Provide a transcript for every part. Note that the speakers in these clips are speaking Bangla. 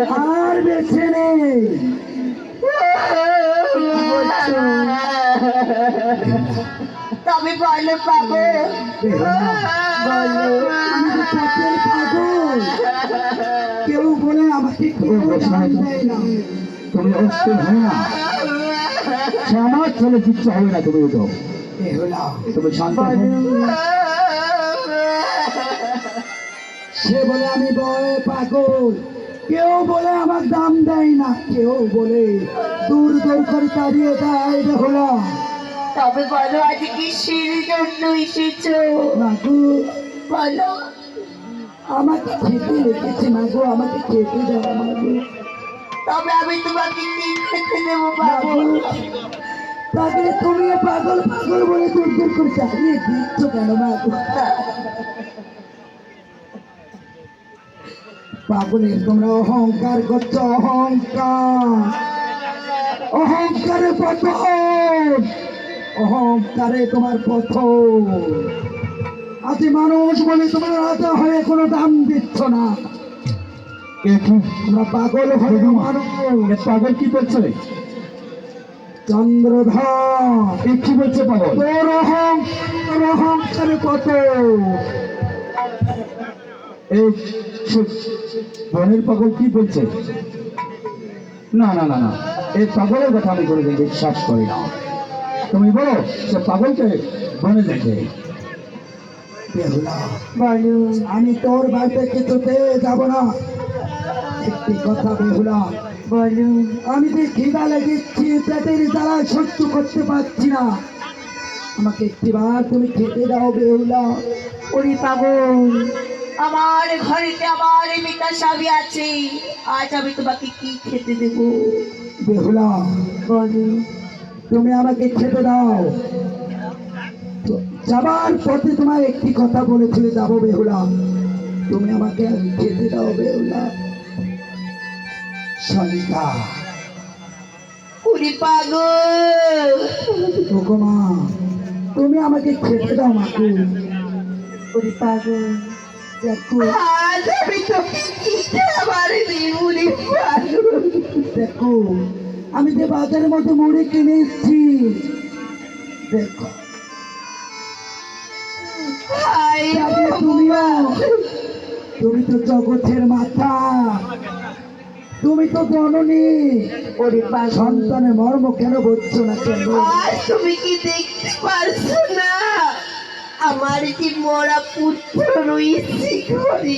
আমাকে দেখতে নেই তবে বলো পাগল, বলো। আমি তো পথের পাগল, কেউ বলে আমাকে কেউ দাম দেয় না। তুমি অস্থির হয় না, সে আমার ছেলে কিচ্ছু হবে না। তুমি উঠো, তুমি শান্ত হও। সে বলে আমি বয় পাগল, কেউ বলে আমার দাম দেয় না, কেউ বলে দূর দূর করে তাড়িয়ে দেয়। বেহুলা, তবে বলো আজ কিসের জন্য এসেছো? মাগু বলো। আমাকে খেতে রেখেছে, মাগু আমাকে খেতে দাও মাগু। তবে আমি তোমাকে কি খেতে দেবো বাবু? তাকে তুমি পাগল পাগল বলে দূর দূর করে চালিয়ে দিচ্ছ কেন মাগু? পাগলের তোমরা অহংকার করছো, অহংকার, অহংকারে পতন, অহংকারে তোমার পতন। আজ মানুষ বলে তোমরা রাজা হয়ে কোনো দাম দিচ্ছ না। তোমরা পাগল হয়ে মানুষ। পাগল কি করছে? চন্দ্রধর কি বলছে পাগল? তোর অহংকারে পতন। এই বনের পাগল কি বলছে? না না না না, এই পাগলের কথা আমি করে বিশ্বাস করি না। তুমি বলো সে পাগলকে বনে দেখে। বলো। আমি তোর বাড়িতে কিছুতে যাব না। একটি কথা বেহুলা, বলো। আমি যে খিদা লেগেছি, পেটের জ্বালা সহ্য করতে পারছি না, আমাকে একটিবার তুমি খেতে দাও বেহুলা। ওরে পাগল, আমার ঘরেতে আমার পিতা স্বামী আছে, আজ আমি তোমাকে কি খেতে দেবো? বেহুলা, বলো। তুমি আমাকে খেতে দাও। তো যাবার পথে তোমার একটি কথা বলেছিলে যাবো বেহুলা, তুমি আমাকে খেতে দাও বেহুলা। সনিকা, ওরে পাগল, ওগো মা, তুমি আমাকে খেতে দাও মাকে। ওরে পাগল, দেখো আজ আমি তোকে কি খাবার দেবো রে পাগল? দেখো, আমি যে বাজারের মধ্যে মুড়ি কিনে এসছি, দেখো হায় দেখো, তুমিও, তুমি তো জগতের মাথা, তুমি তো জননী। ওরে পাগল, সন্তানের মর্ম কেন বুঝছো না কেন? আজ তুমি কি দেখতে পারছো না আমার যে মরা পুত্র রয়েছে ঘরে?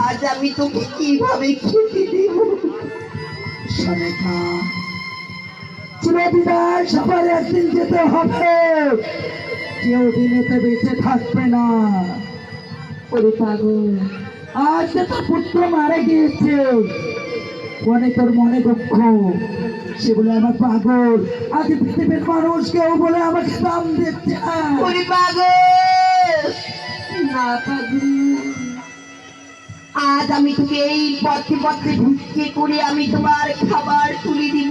আজ আমি তোকে কিভাবে খেতে দেব? সনিকা, চিরবিদায় সবার একদিন যেতে হবে, কেউ দিনেতে বেঁচে থাকবে না। ওরে পাগল, আজ যে তোর পুত্র মারা গিয়েছে, মনে তোর মনে দুঃখ, সে বলে আমার পাগল। আজ পৃথিবীর মানুষ কেউ বলে আমাকে দাম দিচ্ছে না। ওরে পাগল, না পাগল, আজ আমি তোকে এই পথে পথে ভিক্ষে করে আমি তোমার খাবার তুলে দিব।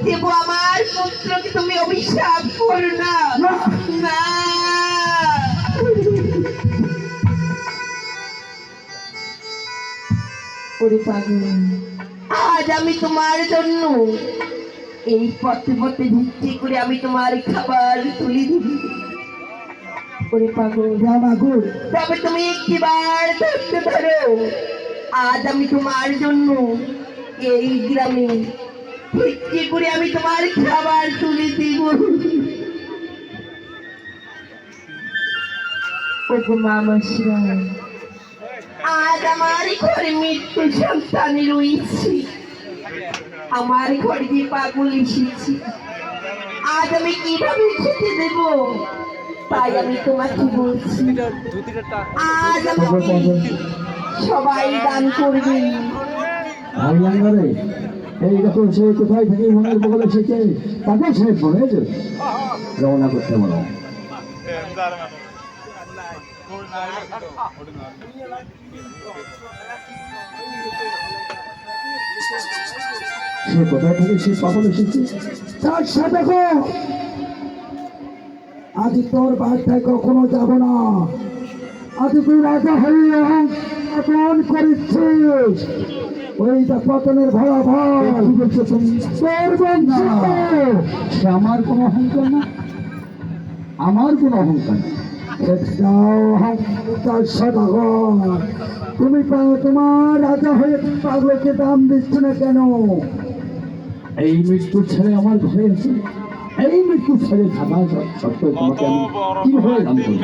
দেবো আমার পুত্রকে, তুমি অভিশাপ করো না। না, না, ওরে পাগল, আজ আমি তোমার জন্য এই পথে পথে ভিক্ষে করে আমি তোমার খাবার তুলে দিব। ওরে পাগল, যা মাগুর, তবে তুমি একটিবার ধরতে ধরো, আজ আমি তোমার জন্য এই গ্রামে ভিক্ষে করে আমি তোমার খাবার তুলে দিব। ওগো মামাসিরা, আজ আমার ঘরে মৃত্যু সন্তান রয়েছে, আমার ঘরে যে পাগল এসেছি, আজ আমি কিভাবে খেতে দেব? তাই আমি তোমাকে বলছি, আজ আমাকে সবাই দান করবে। হারিয়াঙ্গারে এই দেখো, সে কোথায় থেকে মনের বগলে এসেছে, তাকে সে মনে রওনা করতে বলো। সে কোথায় থেকে সে পাগল এসেছে, তার সাথে আজ তোর বাড়িতে কখনো যাব না। আজ তুই রাজা হয়ে অহংকার করেছিস, ওইটা পতনের ভয়াবহ। কি বলছো তুমি? না, সে আমার কোনো অহংকার না, আমার কোনো অহংকার না। তুমি তোমার রাজা হয়ে পাগলকে দাম দিচ্ছ না কেন? এই মৃত্যু ছেড়ে আমার ঘরে আছে, এই মৃত্যু ছেড়ে থাকা সত্ত্বেও তোমাকে আমি কিভাবে দাম করবো?